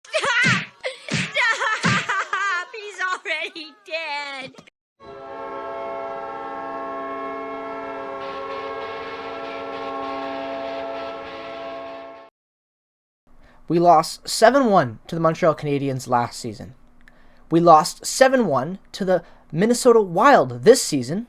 Stop! Stop! He's already dead. We lost 7-1 to the Montreal Canadiens last season. We lost 7-1 to the Minnesota Wild this season.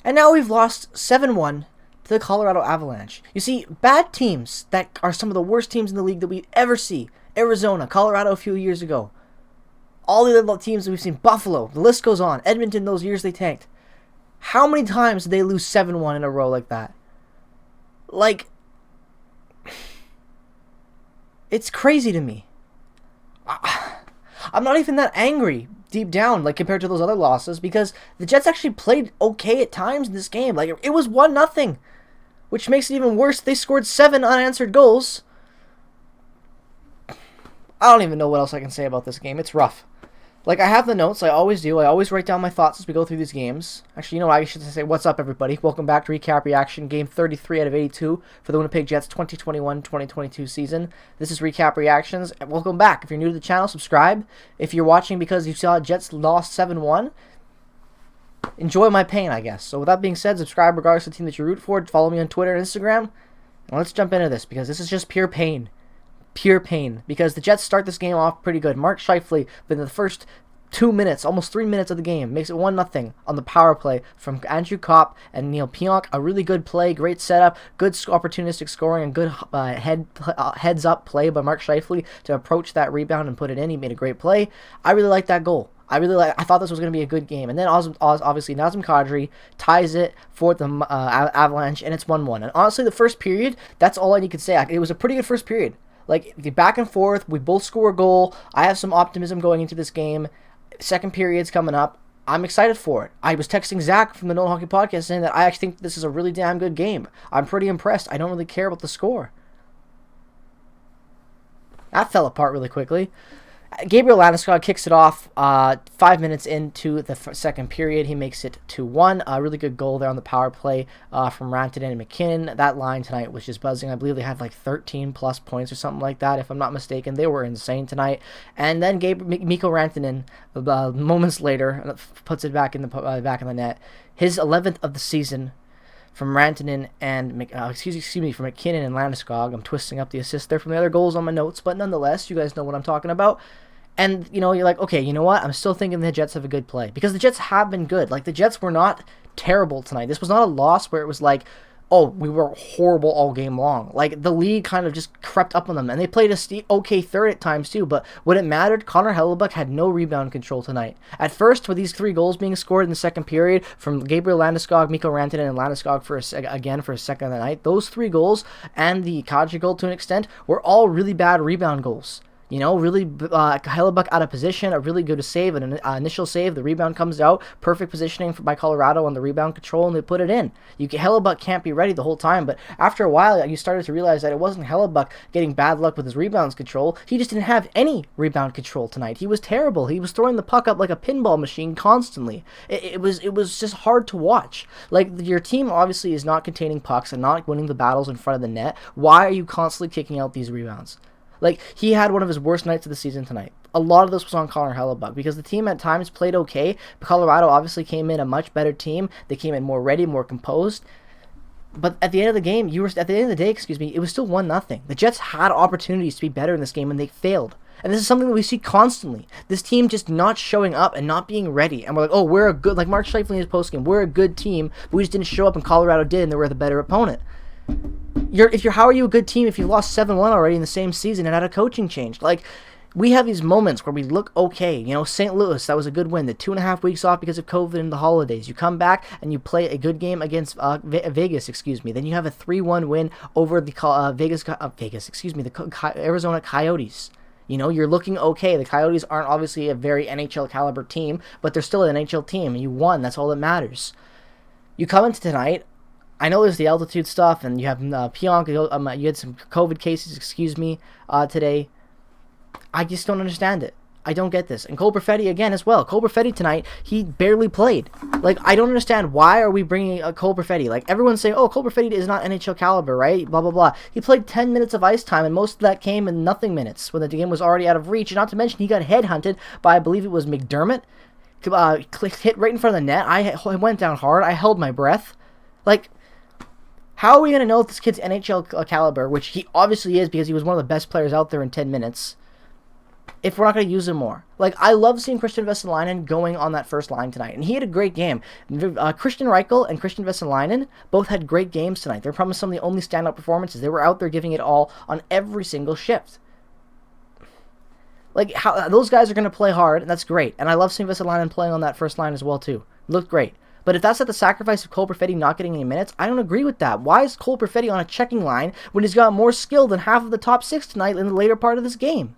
And now we've lost 7-1 to the Colorado Avalanche. You see, bad teams that are some of the worst teams in the league that we ever see. Arizona, Colorado a few years ago. All the other teams that we've seen. Buffalo, the list goes on. Edmonton, those years they tanked. How many times did they lose 7-1 in a row like that? Like, it's crazy to me. I'm not even that angry deep down, like, compared to those other losses, because the Jets actually played okay at times in this game. Like, it was 1-0, which makes it even worse. They scored 7 unanswered goals. I don't even know what else I can say about this game. It's rough. Like, I have the notes. I always do. I always write down my thoughts as we go through these games. Actually, you know what? I should say, what's up, everybody? Welcome back to Recap Reaction, Game 33 out of 82 for the Winnipeg Jets 2021-2022 season. This is Recap Reactions. And welcome back. If you're new to the channel, subscribe. If you're watching because you saw Jets lost 7-1, enjoy my pain, I guess. So with that being said, subscribe regardless of the team that you root for. Follow me on Twitter and Instagram. And let's jump into this because this is just pure pain. Pure pain, because the Jets start this game off pretty good. Mark Scheifele, within the first 2 minutes, almost 3 minutes of the game, makes it 1-0 on the power play from Andrew Kopp and Neil Pionk. A really good play, great setup, good opportunistic scoring, and good heads-up play by Mark Scheifele to approach that rebound and put it in. He made a great play. I really like that goal. I thought this was going to be a good game. And then obviously Nazem Kadri ties it for the Avalanche, and it's 1-1. And honestly, the first period, that's all I need to say. It was a pretty good first period. Like, the back and forth, we both score a goal. I have some optimism going into this game. Second period's coming up. I'm excited for it. I was texting Zach from the No Hockey Podcast saying that I actually think this is a really damn good game. I'm pretty impressed. I don't really care about the score. That fell apart really quickly. Gabriel Landeskog kicks it off 5 minutes into the second period. He makes it 2-1. A really good goal there on the power play from Rantanen and McKinnon. That line tonight was just buzzing. I believe they had like 13-plus points or something like that, if I'm not mistaken. They were insane tonight. And then Mikko Rantanen, moments later, puts it back in the net. His 11th of the season from Rantanen and from McKinnon and Landeskog. I'm twisting up the assist there from the other goals on my notes, but nonetheless, you guys know what I'm talking about. And, you know, you're like, okay, you know what? I'm still thinking the Jets have a good play. Because the Jets have been good. Like, the Jets were not terrible tonight. This was not a loss where it was like, oh, we were horrible all game long. Like, the league kind of just crept up on them. And they played a okay third at times, too. But when it mattered, Connor Hellebuyck had no rebound control tonight. At first, with these 3 goals being scored in the second period from Gabriel Landeskog, Mikko Rantanen, and Landeskog for a second of the night, those 3 goals and the Kadri goal to an extent were all really bad rebound goals. You know, really, Hellebuyck out of position, a really good save, an initial save, the rebound comes out, perfect positioning by Colorado on the rebound control, and they put it in. Hellebuyck can't be ready the whole time, but after a while, you started to realize that it wasn't Hellebuyck getting bad luck with his rebounds control. He just didn't have any rebound control tonight. He was terrible. He was throwing the puck up like a pinball machine constantly. It was just hard to watch. Like, your team obviously is not containing pucks and not winning the battles in front of the net. Why are you constantly kicking out these rebounds? Like, he had one of his worst nights of the season tonight. A lot of this was on Connor Hellebuyck because the team at times played okay. But Colorado obviously came in a much better team. They came in more ready, more composed. But at the end of the game, it was still 1-0. The Jets had opportunities to be better in this game, and they failed. And this is something that we see constantly. This team just not showing up and not being ready. And we're like, oh, we're a good, like Mark Scheifele in his postgame, we're a good team, but we just didn't show up, and Colorado did, and they were the better opponent. How are you a good team if you lost 7-1 already in the same season and had a coaching change? Like, we have these moments where we look okay. You know, St. Louis, that was a good win. The 2.5 weeks off because of COVID and the holidays. You come back and you play a good game against Vegas, Then you have a 3-1 win over the the Arizona Coyotes. You know, you're looking okay. The Coyotes aren't obviously a very NHL caliber team, but they're still an NHL team, and you won. That's all that matters. You come into tonight. I know there's the altitude stuff, and you have Pionk, you had some COVID cases, today. I just don't understand it. I don't get this. And Cole Perfetti again as well. Cole Perfetti tonight, he barely played. Like, I don't understand. Why are we bringing Cole Perfetti? Like, everyone's saying, oh, Cole Perfetti is not NHL caliber, right? Blah, blah, blah. He played 10 minutes of ice time, and most of that came in nothing minutes when the game was already out of reach. And not to mention, he got headhunted by, I believe it was McDermott. Hit right in front of the net. I went down hard. I held my breath. Like, how are we going to know if this kid's NHL caliber, which he obviously is because he was one of the best players out there in 10 minutes, if we're not going to use him more? Like, I love seeing Christian Vesalainen going on that first line tonight, and he had a great game. Christian Reichel and Christian Vesalainen both had great games tonight. They're probably some of the only standout performances. They were out there giving it all on every single shift. Like, how those guys are going to play hard, and that's great. And I love seeing Vesalainen playing on that first line as well, too. It looked great. But if that's at the sacrifice of Cole Perfetti not getting any minutes, I don't agree with that. Why is Cole Perfetti on a checking line when he's got more skill than half of the top six tonight in the later part of this game?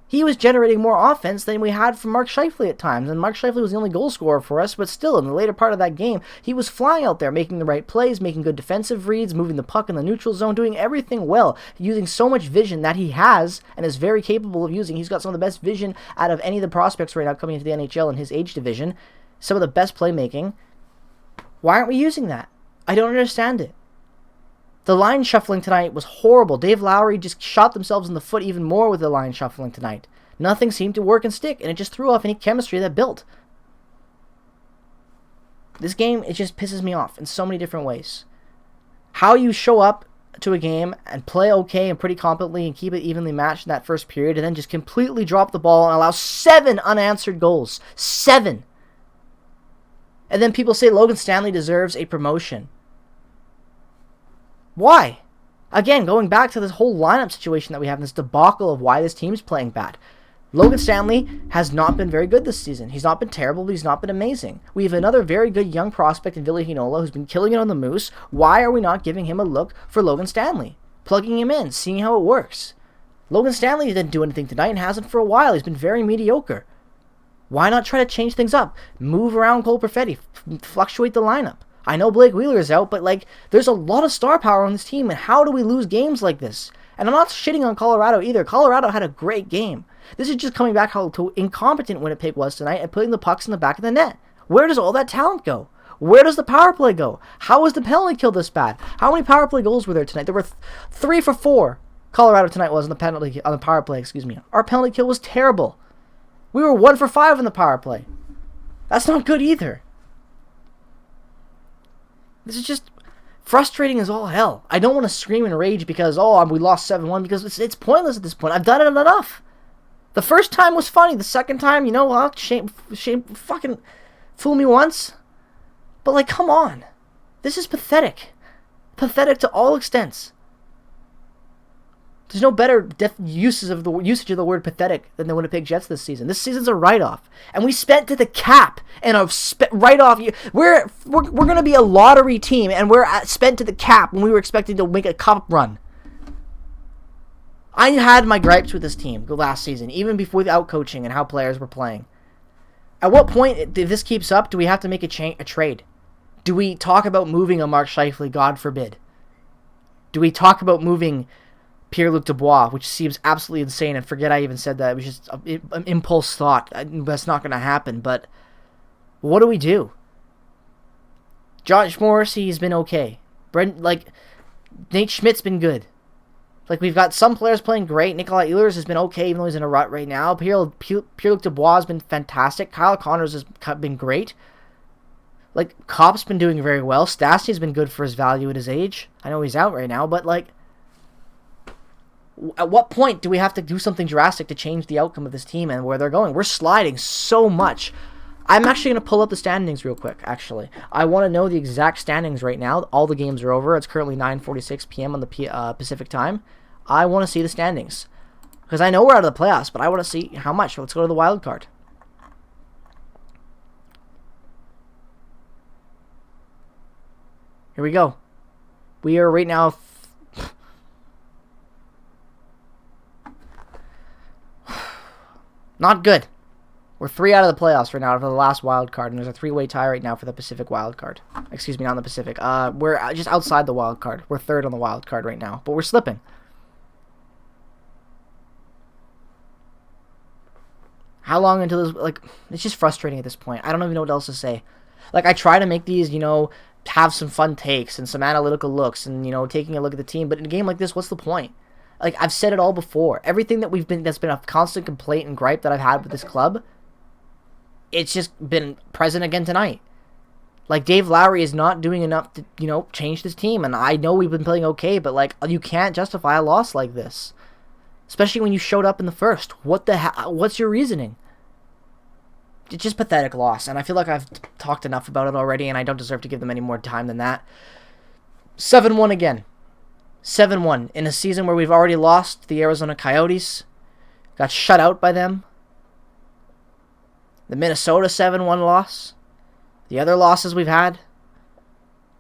He was generating more offense than we had from Mark Scheifele at times, and Mark Scheifele was the only goal scorer for us, but still, in the later part of that game, he was flying out there, making the right plays, making good defensive reads, moving the puck in the neutral zone, doing everything well, using so much vision that he has, and is very capable of using. He's got some of the best vision out of any of the prospects right now coming into the NHL in his age division, some of the best playmaking. Why aren't we using that? I don't understand it. The line shuffling tonight was horrible. Dave Lowry just shot themselves in the foot even more with the line shuffling tonight. Nothing seemed to work and stick, and it just threw off any chemistry that built. This game, it just pisses me off in so many different ways. How you show up to a game and play okay and pretty competently and keep it evenly matched in that first period, and then just completely drop the ball and allow 7 unanswered goals. 7! And then people say Logan Stanley deserves a promotion. Why? Again, going back to this whole lineup situation that we have, this debacle of why this team's playing bad. Logan Stanley has not been very good this season. He's not been terrible, but he's not been amazing. We have another very good young prospect in Ville Heinola who's been killing it on the Moose. Why are we not giving him a look for Logan Stanley? Plugging him in, seeing how it works. Logan Stanley didn't do anything tonight and hasn't for a while. He's been very mediocre. Why not try to change things up? Move around Cole Perfetti. Fluctuate the lineup. I know Blake Wheeler's out, but like, there's a lot of star power on this team, and how do we lose games like this? And I'm not shitting on Colorado either. Colorado had a great game. This is just coming back how incompetent Winnipeg was tonight and putting the pucks in the back of the net. Where does all that talent go? Where does the power play go? How was the penalty kill this bad? How many power play goals were there tonight? There were 3 for 4. Colorado tonight was on the power play. Our penalty kill was terrible. We were 1 for 5 in the power play. That's not good either. This is just frustrating as all hell. I don't want to scream and rage because, we lost 7-1, because it's pointless at this point. I've done it enough. The first time was funny. The second time, you know what? Shame, fucking fool me once. But, like, come on. This is pathetic. Pathetic to all extents. There's no better usage of the word pathetic than the Winnipeg Jets this season. This season's a write-off, and we spent to the cap and a write-off. We're going to be a lottery team, and we're spent to the cap when we were expecting to make a cup run. I had my gripes with this team last season, even before the out-coaching and how players were playing. At what point, if this keeps up, do we have to make a trade? Do we talk about moving a Mark Scheifele? God forbid. Do we talk about moving Pierre-Luc Dubois, which seems absolutely insane, and forget I even said that. It was just an impulse thought. That's not going to happen, but what do we do? Josh Morrissey's been okay. Nate Schmidt's been good. Like, we've got some players playing great. Nikolai Ehlers has been okay, even though he's in a rut right now. Pierre-Luc Dubois has been fantastic. Kyle Connors has been great. Like, Kopp's been doing very well. Stastny's been good for his value at his age. I know he's out right now, but, like, at what point do we have to do something drastic to change the outcome of this team and where they're going? We're sliding so much. I'm actually going to pull up the standings real quick, actually. I want to know the exact standings right now. All the games are over. It's currently 9:46 p.m. on the Pacific time. I want to see the standings. Because I know we're out of the playoffs, but I want to see how much. Let's go to the wild card. Here we go. We are right now... Not good. We're 3 out of the playoffs right now for the last wild card, and there's a 3-way tie right now for the Pacific wild card. Excuse me, not the Pacific. We're just outside the wild card. We're 3rd on the wild card right now, but we're slipping. How long until this, like, it's just frustrating at this point. I don't even know what else to say. Like, I try to make these, have some fun takes and some analytical looks and, taking a look at the team. But in a game like this, what's the point? Like, I've said it all before. Everything that's been a constant complaint and gripe that I've had with this club, it's just been present again tonight. Like, Dave Lowry is not doing enough to, change this team. And I know we've been playing okay, but, like, you can't justify a loss like this. Especially when you showed up in the first. What's your reasoning? It's just pathetic loss. And I feel like I've talked enough about it already, and I don't deserve to give them any more time than that. 7-1 again. 7-1 in a season where we've already lost the Arizona Coyotes. Got shut out by them. The Minnesota 7-1 loss. The other losses we've had.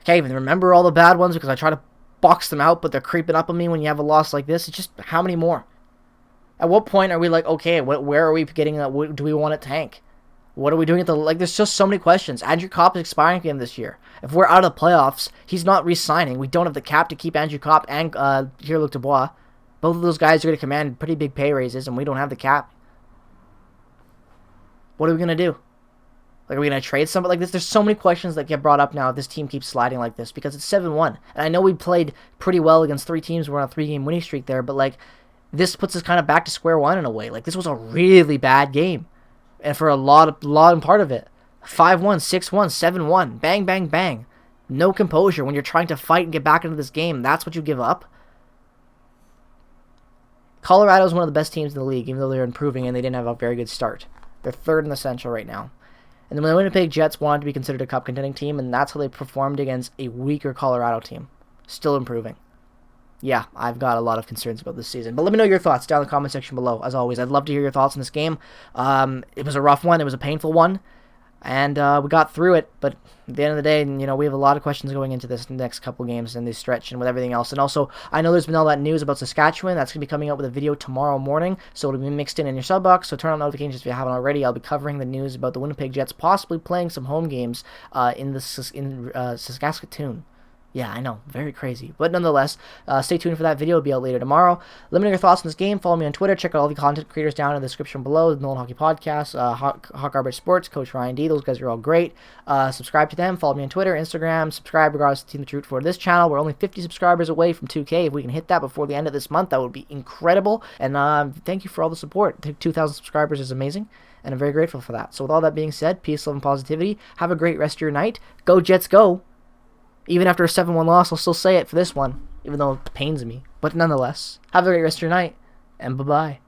I can't even remember all the bad ones because I try to box them out, but they're creeping up on me when you have a loss like this. It's just, how many more? At what point are we like, okay, where are we getting that? Do we want to tank? What are we doing at the, like, there's just so many questions. Andrew Kopp is expiring again this year. If we're out of the playoffs, he's not re-signing. We don't have the cap to keep Andrew Kopp and Pierre-Luc Dubois. Both of those guys are going to command pretty big pay raises, and we don't have the cap. What are we going to do? Like, are we going to trade somebody like this? There's so many questions that get brought up now if this team keeps sliding like this, because it's 7-1. And I know we played pretty well against 3 teams. We're on a 3-game winning streak there, but, like, this puts us kind of back to square one in a way. Like, this was a really bad game. And for a lot part of it. 5-1, 6-1, 7-1. Bang, bang, bang. No composure when you're trying to fight and get back into this game. That's what you give up? Colorado's one of the best teams in the league, even though they're improving and they didn't have a very good start. They're 3rd in the Central right now. And the Winnipeg Jets wanted to be considered a cup contending team, and that's how they performed against a weaker Colorado team. Still improving. Yeah, I've got a lot of concerns about this season. But let me know your thoughts down in the comment section below. As always, I'd love to hear your thoughts on this game. It was a rough one. It was a painful one. And we got through it. But at the end of the day, we have a lot of questions going into this next couple games and this stretch and with everything else. And also, I know there's been all that news about Saskatchewan. That's going to be coming out with a video tomorrow morning. So it'll be mixed in your sub box. So turn on notifications if you haven't already. I'll be covering the news about the Winnipeg Jets possibly playing some home games in Saskatchewan. Yeah, I know. Very crazy. But nonetheless, stay tuned for that video. It'll be out later tomorrow. Let me know your thoughts on this game. Follow me on Twitter. Check out all the content creators down in the description below. The Nolan Hockey Podcast, Hawk Garbage Sports, Coach Ryan D. Those guys are all great. Subscribe to them. Follow me on Twitter, Instagram. Subscribe regardless of the team that you root for this channel. We're only 50 subscribers away from 2K. If we can hit that before the end of this month, that would be incredible. And thank you for all the support. 2,000 subscribers is amazing. And I'm very grateful for that. So with all that being said, peace, love, and positivity. Have a great rest of your night. Go Jets, go! Even after a 7-1 loss, I'll still say it for this one, even though it pains me. But nonetheless, have a great rest of your night, and bye-bye.